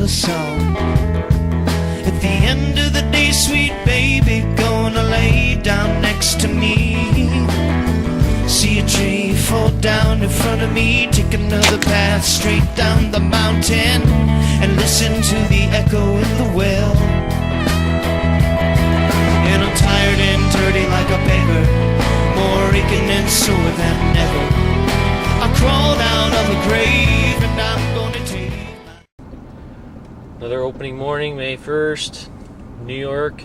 Song. At the end of the day, sweet baby, gonna lay down next to me. See a tree fall down in front of me, take another path straight down the mountain, and listen to the echo in the well. And I'm tired and dirty like a beggar, more aching and sore than ever. I crawled out of the grave and I'm gonna take another opening morning, May 1st, New York.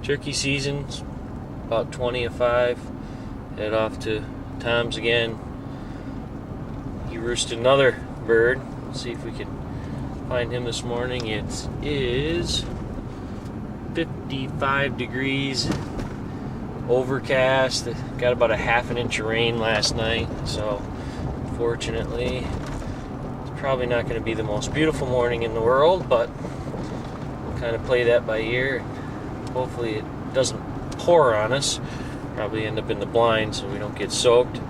Turkey season's about 20 of 5. Head off to Tom's again. He roosted another bird. Let's see if we can find him this morning. It is 55 degrees, overcast. Got about a half an inch of rain last night, so fortunately probably not going to be the most beautiful morning in the world, but we'll kind of play that by ear. Hopefully it doesn't pour on us. Probably end up in the blind so we don't get soaked.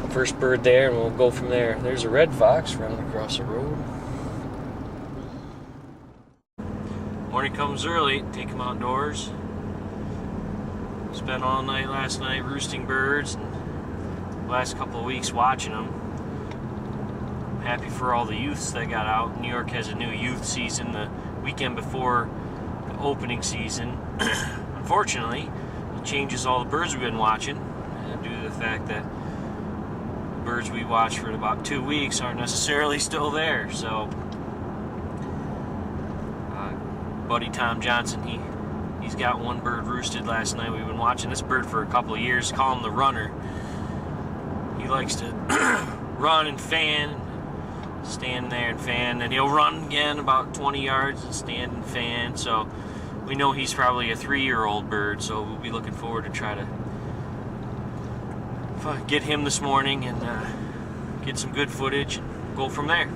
First bird there, and we'll go from there. There's a red fox running across the road. Morning comes early. Take him outdoors. Spent all night last night roosting birds, and last couple of weeks watching them. Happy for all the youths that got out. New York has a new youth season the weekend before the opening season. Unfortunately, it changes all the birds we've been watching due to the fact that the birds we watched for about 2 weeks aren't necessarily still there. So, buddy Tom Johnson, he's got one bird roosted last night. We've been watching this bird for a couple of years. Call him the runner. He likes to run and fan, stand there and fan, and he'll run again about 20 yards and stand and fan. So we know he's probably a 3-year-old bird, so we'll be looking forward to try to get him this morning and get some good footage and go from there.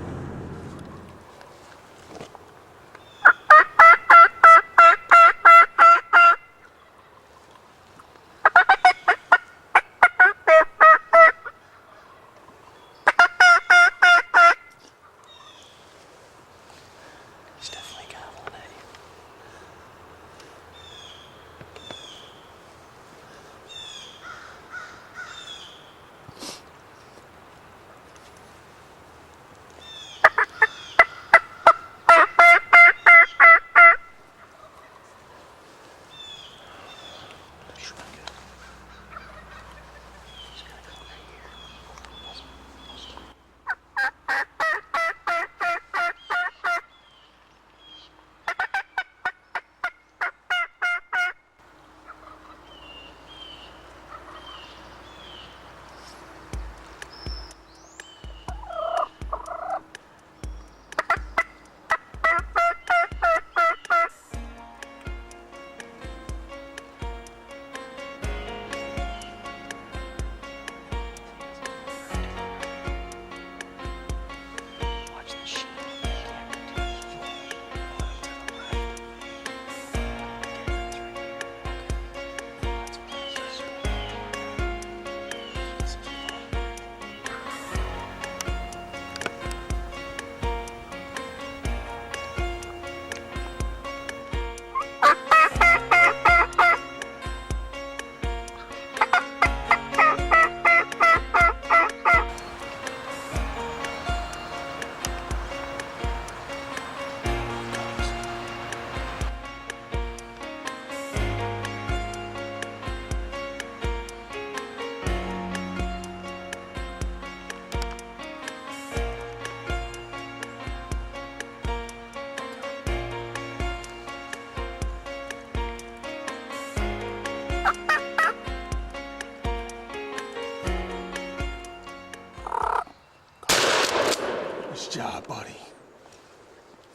job, buddy.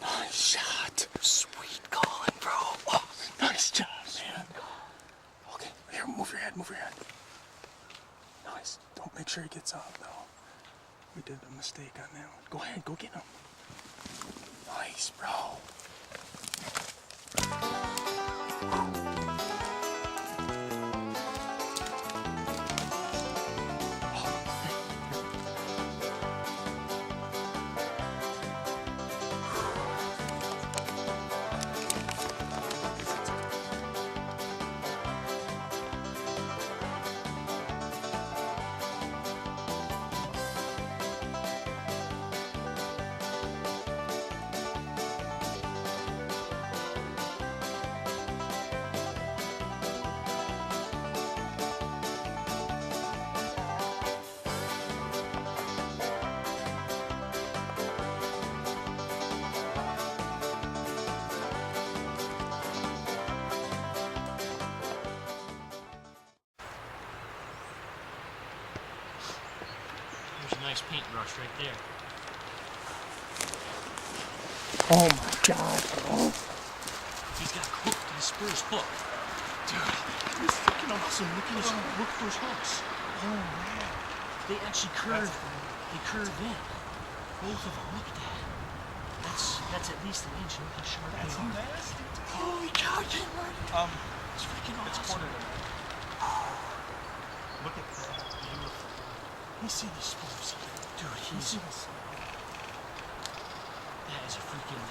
Nice shot. Sweet calling, bro. Oh, Nice job, man. Okay, here, move your head, move your head. Nice. Don't make sure he gets up, though. We did a mistake on that one. Go ahead, go get him. Nice, bro. There's a nice paintbrush right there. Oh my God, bro. He's got hooked to the Spurs hook. Dude, it's fucking awesome. Look at those hooks. Oh, man. They actually curve. They curve in. Both of them. Look at that. That's at least an inch. Look how sharp they are. nasty, dude. Holy cow! It's freaking awesome. It's quarter to that. Look at that. Beautiful. Let me see these spurs. Dude, Let me see this. that is a freaking.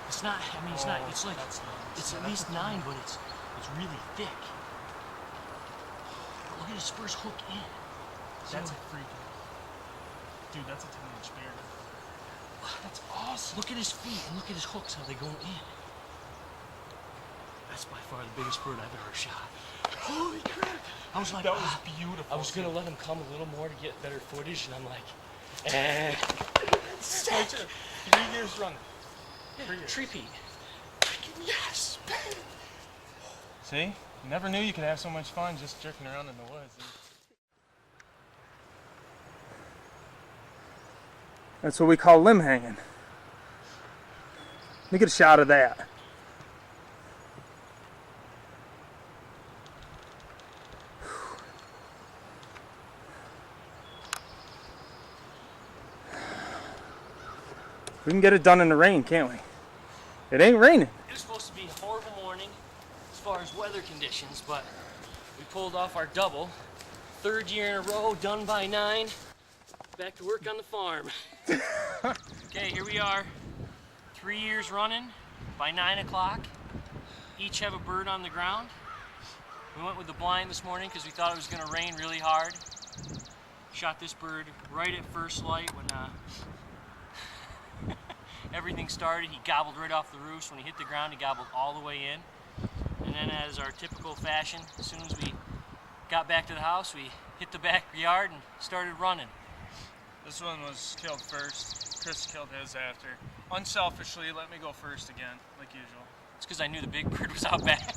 It's not. I mean, it's not. It's like it's at least 9, but it's really thick. Look at the Spurs hook in. That's a freaking. Dude, that's a 10-inch spear. That's awesome. Look at his feet and look at his hooks, how they go in. That's by far the biggest bird I've ever shot. Holy crap. I was like, That was beautiful. I was gonna let him come a little more to get better footage, and I'm like, Sick. 3 years running. 3 years. Tree Pete. Yes, man. See? You never knew you could have so much fun just jerking around in the woods. That's what we call limb hanging. Let me get a shot of that. We can get it done in the rain, can't we? It ain't raining. It was supposed to be a horrible morning as far as weather conditions, but we pulled off our double. 3rd year in a row, done by 9. Back to work on the farm. Okay, here we are. 3 years running by 9 o'clock. Each have a bird on the ground. We went with the blind this morning because we thought it was going to rain really hard. Shot this bird right at first light when everything started. He gobbled right off the roost. When he hit the ground, he gobbled all the way in. And then, as our typical fashion, as soon as we got back to the house, we hit the backyard and started running. This one was killed first. Chris killed his after. Unselfishly, let me go first again, like usual. It's because I knew the big bird was out back.